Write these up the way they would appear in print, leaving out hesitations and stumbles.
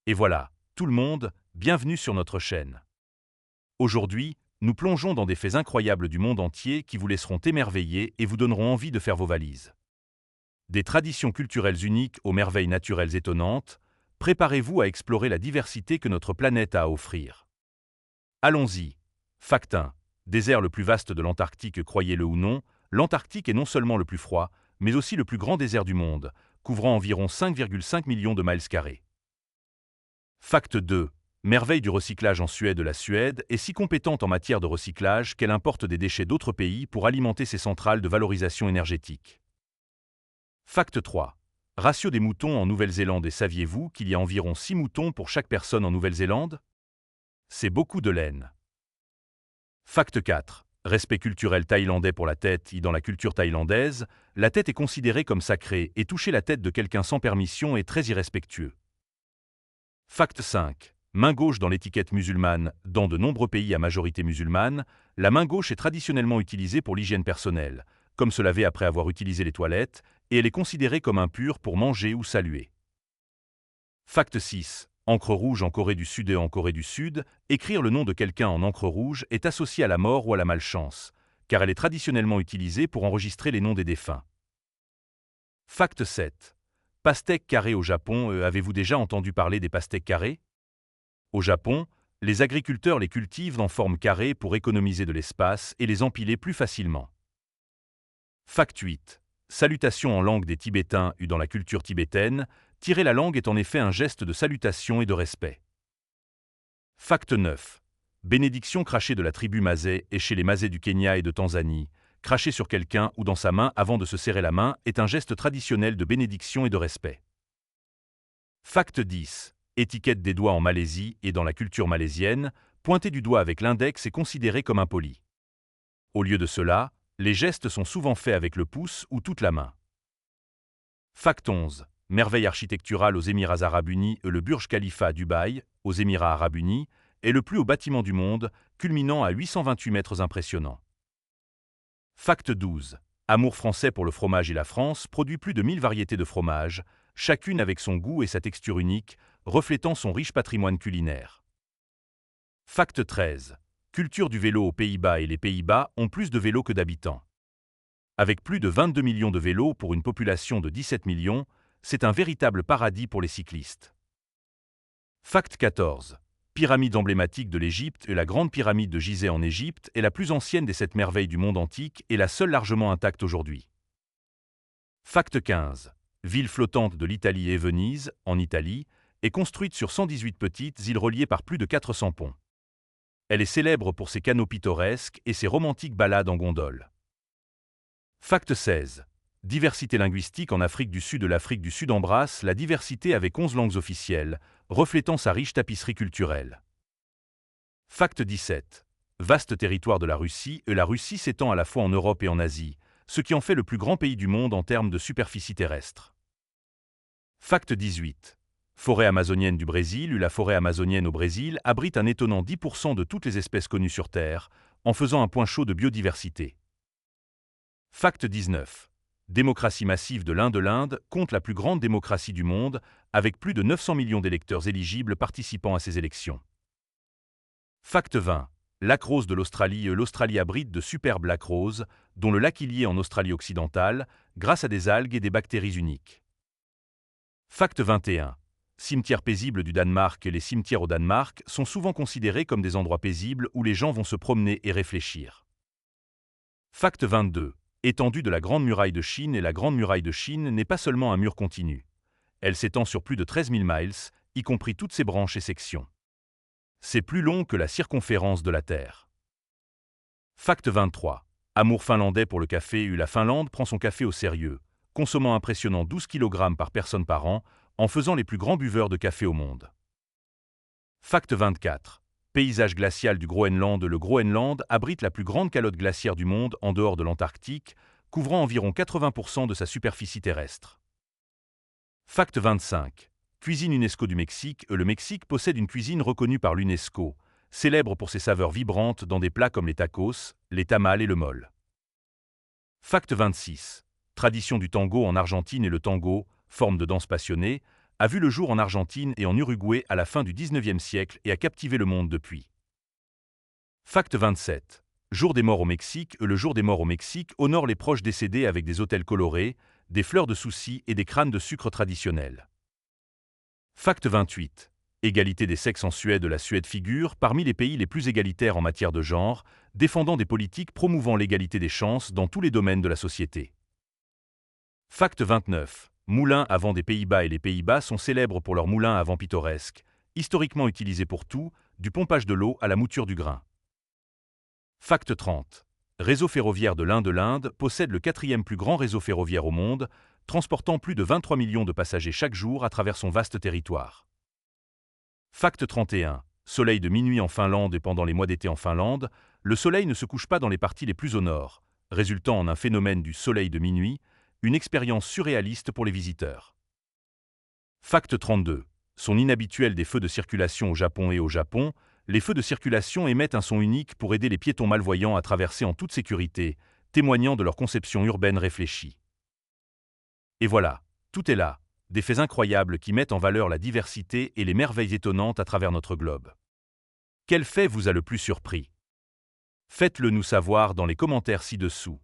Et voilà, tout le monde, bienvenue sur notre chaîne. Aujourd'hui, nous plongeons dans des faits incroyables du monde entier qui vous laisseront émerveiller et vous donneront envie de faire vos valises. Des traditions culturelles uniques aux merveilles naturelles étonnantes, préparez-vous à explorer la diversité que notre planète a à offrir. Allons-y. Fact 1. Désert le plus vaste de l'Antarctique, croyez-le ou non, l'Antarctique est non seulement le plus froid, mais aussi le plus grand désert du monde, couvrant environ 5,5 millions de miles carrés. Fact 2. Merveille du recyclage en Suède. La Suède est si compétente en matière de recyclage qu'elle importe des déchets d'autres pays pour alimenter ses centrales de valorisation énergétique. Fact 3. Ratio des moutons en Nouvelle-Zélande. Et saviez-vous qu'il y a environ 6 moutons pour chaque personne en Nouvelle-Zélande? C'est beaucoup de laine. Fact 4. Respect culturel thaïlandais pour la tête. Dans la culture thaïlandaise, la tête est considérée comme sacrée et toucher la tête de quelqu'un sans permission est très irrespectueux. Fact 5. Main gauche dans l'étiquette musulmane. Dans de nombreux pays à majorité musulmane, la main gauche est traditionnellement utilisée pour l'hygiène personnelle, comme se laver après avoir utilisé les toilettes, et elle est considérée comme impure pour manger ou saluer. Fact 6. Encre rouge en Corée du Sud. Et en Corée du Sud, écrire le nom de quelqu'un en encre rouge est associé à la mort ou à la malchance, car elle est traditionnellement utilisée pour enregistrer les noms des défunts. Fact 7. Pastèques carrées au Japon. Avez-vous déjà entendu parler des pastèques carrées? Au Japon, les agriculteurs les cultivent en forme carrée pour économiser de l'espace et les empiler plus facilement. Fact 8. Salutation en langue des Tibétains. Dans la culture tibétaine, tirer la langue est en effet un geste de salutation et de respect. Fact 9. Bénédiction crachée de la tribu Masai. Et chez les Masai du Kenya et de Tanzanie, cracher sur quelqu'un ou dans sa main avant de se serrer la main est un geste traditionnel de bénédiction et de respect. Fact 10. Étiquette des doigts en Malaisie. Et dans la culture malaisienne, pointer du doigt avec l'index est considéré comme impoli. Au lieu de cela, les gestes sont souvent faits avec le pouce ou toute la main. Fact 11. Merveille architecturale aux Émirats arabes unis. Le Burj Khalifa à Dubaï, aux Émirats arabes unis, est le plus haut bâtiment du monde, culminant à 828 mètres impressionnants. Fact 12. Amour français pour le fromage. Et la France produit plus de 1000 variétés de fromage, chacune avec son goût et sa texture unique, reflétant son riche patrimoine culinaire. Fact 13. Culture du vélo aux Pays-Bas. Et les Pays-Bas ont plus de vélos que d'habitants. Avec plus de 22 millions de vélos pour une population de 17 millions, c'est un véritable paradis pour les cyclistes. Fact 14. Pyramide emblématique de l'Égypte. Et la grande pyramide de Gizeh en Égypte est la plus ancienne des 7 merveilles du monde antique et la seule largement intacte aujourd'hui. Fact 15. Ville flottante de l'Italie. Et Venise, en Italie, est construite sur 118 petites îles reliées par plus de 400 ponts. Elle est célèbre pour ses canaux pittoresques et ses romantiques balades en gondole. Fact 16. Diversité linguistique en Afrique du Sud. L'Afrique du Sud embrasse la diversité avec 11 langues officielles, reflétant sa riche tapisserie culturelle. Fact 17. Vaste territoire de la Russie. La Russie s'étend à la fois en Europe et en Asie, ce qui en fait le plus grand pays du monde en termes de superficie terrestre. Fact 18. Forêt amazonienne du Brésil. La forêt amazonienne au Brésil abrite un étonnant 10% de toutes les espèces connues sur Terre, en faisant un point chaud de biodiversité. Fact 19. Démocratie massive de l'Inde. L'Inde compte la plus grande démocratie du monde, avec plus de 900 millions d'électeurs éligibles participant à ces élections. Fact 20. Lac rose de l'Australie. L'Australie abrite de superbes lacs roses, dont le lac Illier en Australie occidentale, grâce à des algues et des bactéries uniques. Fact 21. Cimetière paisible du Danemark. Les cimetières au Danemark sont souvent considérés comme des endroits paisibles où les gens vont se promener et réfléchir. Fact 22. Étendue de la Grande Muraille de Chine. Et la Grande Muraille de Chine n'est pas seulement un mur continu. Elle s'étend sur plus de 13 000 miles, y compris toutes ses branches et sections. C'est plus long que la circonférence de la Terre. Fact 23. Amour finlandais pour le café. La Finlande prend son café au sérieux, consommant impressionnant 12 kg par personne par an, en faisant les plus grands buveurs de café au monde. Fact 24. Paysage glacial du Groenland. Le Groenland abrite la plus grande calotte glaciaire du monde en dehors de l'Antarctique, couvrant environ 80% de sa superficie terrestre. Fact 25. Cuisine UNESCO du Mexique. Le Mexique possède une cuisine reconnue par l'UNESCO, célèbre pour ses saveurs vibrantes dans des plats comme les tacos, les tamales et le mole. Fact 26. Tradition du tango en Argentine. Et le tango, forme de danse passionnée, a vu le jour en Argentine et en Uruguay à la fin du 19e siècle et a captivé le monde depuis. Fact 27. Jour des morts au Mexique. Le jour des morts au Mexique honore les proches décédés avec des autels colorés, des fleurs de souci et des crânes de sucre traditionnels. Fact 28. Égalité des sexes en Suède. La Suède figure parmi les pays les plus égalitaires en matière de genre, défendant des politiques promouvant l'égalité des chances dans tous les domaines de la société. Fact 29. Moulins à vent des Pays-Bas. Et les Pays-Bas sont célèbres pour leurs moulins à vent pittoresques, historiquement utilisés pour tout, du pompage de l'eau à la mouture du grain. Fact 30. Réseau ferroviaire de l'Inde. L'Inde possède le 4e plus grand réseau ferroviaire au monde, transportant plus de 23 millions de passagers chaque jour à travers son vaste territoire. Fact 31. Soleil de minuit en Finlande. Et pendant les mois d'été en Finlande, le soleil ne se couche pas dans les parties les plus au nord, résultant en un phénomène du soleil de minuit, une expérience surréaliste pour les visiteurs. Fact 32. Son inhabituel des feux de circulation au Japon. Et au Japon, les feux de circulation émettent un son unique pour aider les piétons malvoyants à traverser en toute sécurité, témoignant de leur conception urbaine réfléchie. Et voilà, tout est là, des faits incroyables qui mettent en valeur la diversité et les merveilles étonnantes à travers notre globe. Quel fait vous a le plus surpris? Faites-le nous savoir dans les commentaires ci-dessous.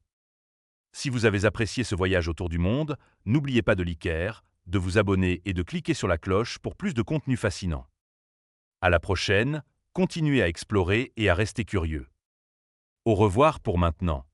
Si vous avez apprécié ce voyage autour du monde, n'oubliez pas de liker, de vous abonner et de cliquer sur la cloche pour plus de contenu fascinant. À la prochaine, continuez à explorer et à rester curieux. Au revoir pour maintenant.